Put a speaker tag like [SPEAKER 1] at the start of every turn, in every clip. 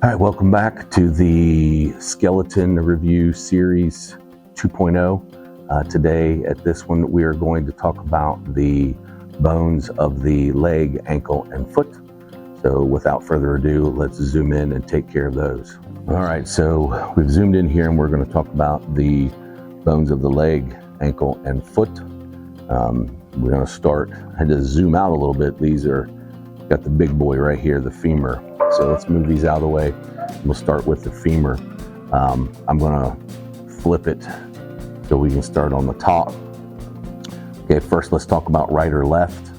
[SPEAKER 1] All right, welcome back to the Skeleton Review Series 2.0. Today at this one, we are going to talk about the bones of the leg, ankle, and foot. So without further ado, let's zoom in and take care of those. All right, so we've zoomed in here and we're going to talk about the bones of the leg, ankle, and foot. We're going to start, I had to zoom out a little bit. These are, got the big boy right here, the femur. So let's move these out of the way. We'll start with the femur. I'm going to flip it so we can start on the top. Okay, first let's talk about right or left.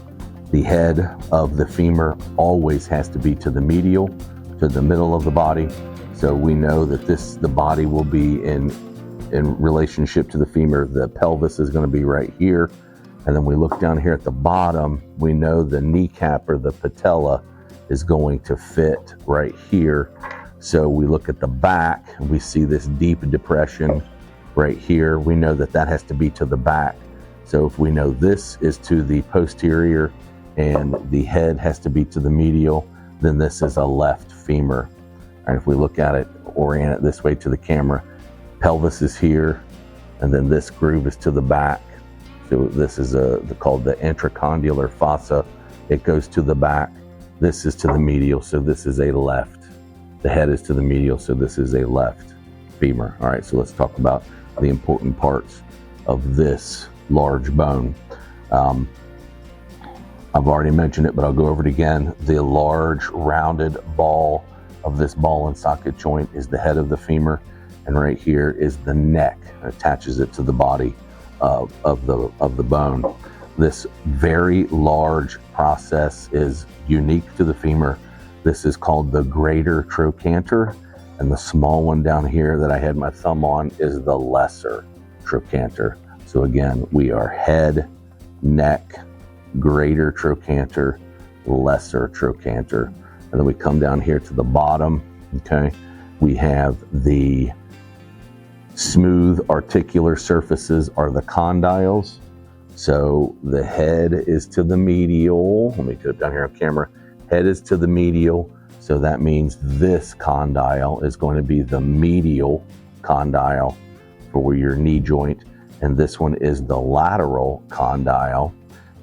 [SPEAKER 1] The head of the femur always has to be to the medial, to the middle of the body. So we know that the body will be in relationship to the femur. The pelvis is going to be right here. And then we look down here at the bottom, we know the kneecap or the patella is going to fit right here. So we look at the back and we see this deep depression right here. We know that that has to be to the back. So if we know this is to the posterior and the head has to be to the medial, then this is a left femur. And if we look at it, orient it this way to the camera, pelvis is here, and then this groove is to the back. So this is called the intracondylar fossa. It goes to the back. This is to the medial, so this is a left. The head is to the medial, so this is a left femur. All right, so let's talk about the important parts of this large bone. I've already mentioned it, but I'll go over it again. The large rounded ball of this ball and socket joint is the head of the femur, and right here is the neck. It attaches it to the body of the bone. This very large process is unique to the femur. This is called the greater trochanter, and the small one down here that I had my thumb on is the lesser trochanter. So again, we are head, neck, greater trochanter, lesser trochanter. And then we come down here to the bottom, okay? We have the smooth articular surfaces are the condyles. So the head is to the medial. Let me put it down here on camera. Head is to the medial. So that means this condyle is going to be the medial condyle for your knee joint. And this one is the lateral condyle.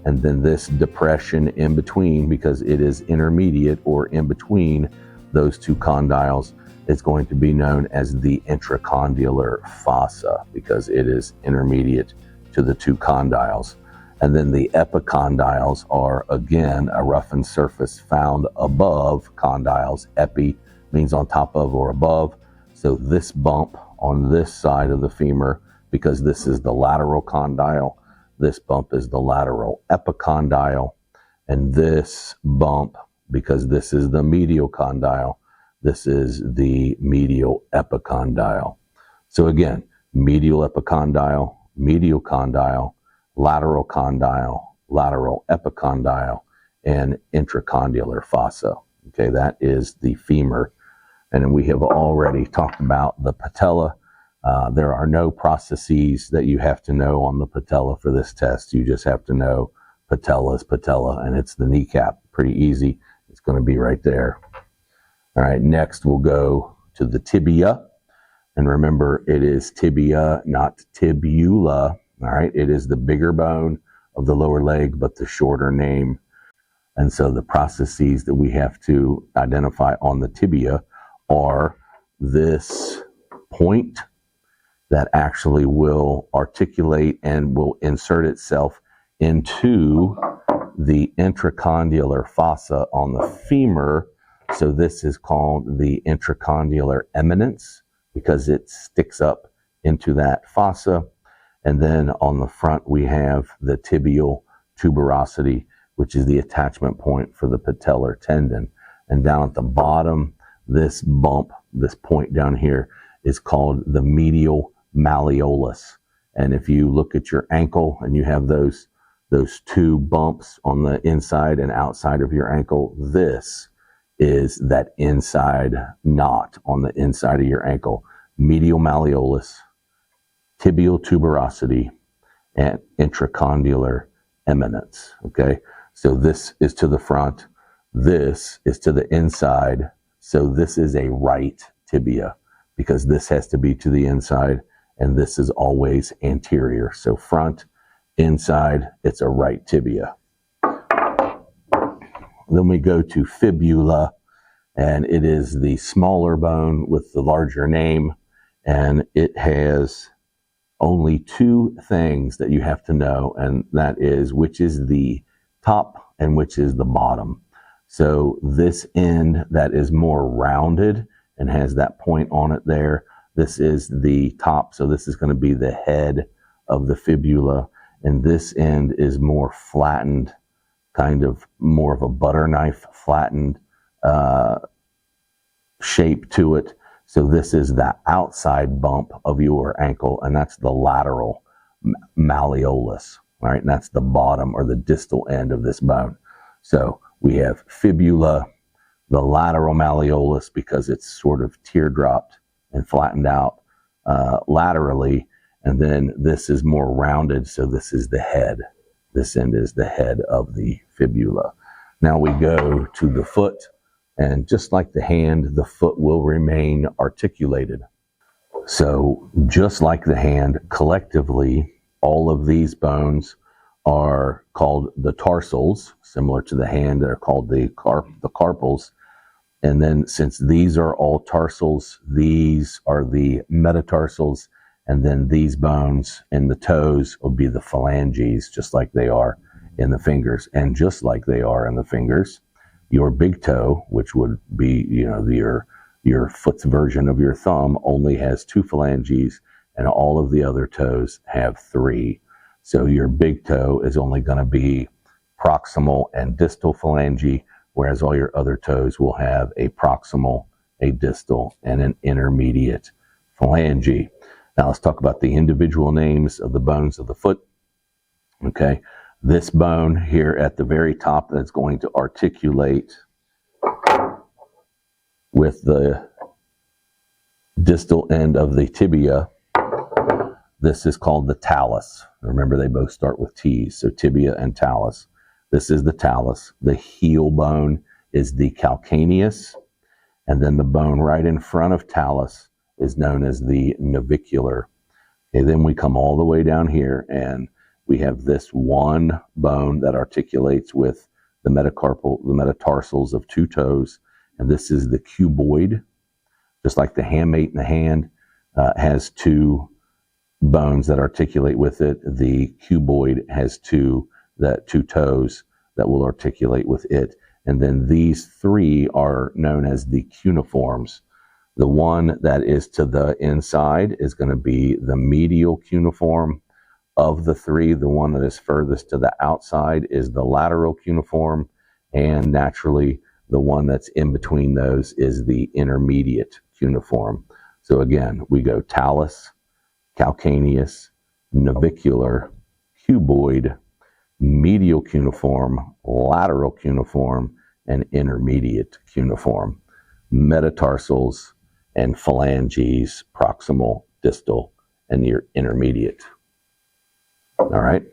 [SPEAKER 1] And then this depression in between, because it is intermediate or in between those two condyles, is going to be known as the intracondylar fossa because it is intermediate to the two condyles. And then the epicondyles are, again, a roughened surface found above condyles. Epi means on top of or above. So this bump on this side of the femur, because this is the lateral condyle, this bump is the lateral epicondyle. And this bump, because this is the medial condyle, this is the medial epicondyle. So again, medial epicondyle, medial condyle, lateral condyle, lateral epicondyle, and intracondylar fossa. Okay, that is the femur. And we have already talked about the patella. There are no processes that you have to know on the patella for this test. You just have to know patella is patella, and it's the kneecap. Pretty easy. It's going to be right there. All right, next we'll go to the tibia. And remember, it is tibia, not tibula. All right, it is the bigger bone of the lower leg, but the shorter name. And so the processes that we have to identify on the tibia are this point that actually will articulate and will insert itself into the intracondylar fossa on the femur. So this is called the intracondylar eminence because it sticks up into that fossa. And then on the front, we have the tibial tuberosity, which is the attachment point for the patellar tendon. And down at the bottom, this bump, this point down here, is called the medial malleolus. And if you look at your ankle and you have those two bumps on the inside and outside of your ankle, this is that inside knot on the inside of your ankle. Medial malleolus, tibial tuberosity, and intracondylar eminence. Okay, so this is to the front, this is to the inside, So this is a right tibia because this has to be to the inside and this is always anterior. So front, inside, it's a right tibia. Then we go to fibula, and it is the smaller bone with the larger name, and it has only two things that you have to know, and that is which is the top and which is the bottom. So this end that is more rounded and has that point on it there, this is the top. So this is going to be the head of the fibula, and this end is more flattened, kind of more of a butter knife flattened shape to it. So this is the outside bump of your ankle, and that's the lateral malleolus. All right, and that's the bottom or the distal end of this bone. So we have fibula, the lateral malleolus, because it's sort of teardropped and flattened out laterally, and then this is more rounded, so this is the head. This end is the head of the fibula. Now we go to the foot, and just like the hand, the foot will remain articulated. So just like the hand, collectively, all of these bones are called the tarsals, similar to the hand, they're called the carpals. And then since these are all tarsals, these are the metatarsals, and then these bones in the toes will be the phalanges, just like they are in the fingers. And just like they are in the fingers, your big toe, which would be, your foot's version of your thumb, only has two phalanges, and all of the other toes have three. So your big toe is only going to be proximal and distal phalange, whereas all your other toes will have a proximal, a distal, and an intermediate phalange. Now let's talk about the individual names of the bones of the foot. Okay, this bone here at the very top that's going to articulate with the distal end of the tibia, this is called the talus. Remember, they both start with T's, so tibia and talus. This is the talus. The heel bone is the calcaneus, and then the bone right in front of talus is known as the navicular. Okay, then we come all the way down here, and we have this one bone that articulates with the metatarsals of two toes, and this is the cuboid. Just like the hamate in the hand has two bones that articulate with it, the cuboid has two toes that will articulate with it. And then these three are known as the cuneiforms. The one that is to the inside is going to be the medial cuneiform. Of the three, the one that is furthest to the outside is the lateral cuneiform, and naturally the one that's in between those is the intermediate cuneiform. So again, we go talus, calcaneus, navicular, cuboid, medial cuneiform, lateral cuneiform, and intermediate cuneiform. Metatarsals and phalanges, proximal, distal, and your intermediate. All right.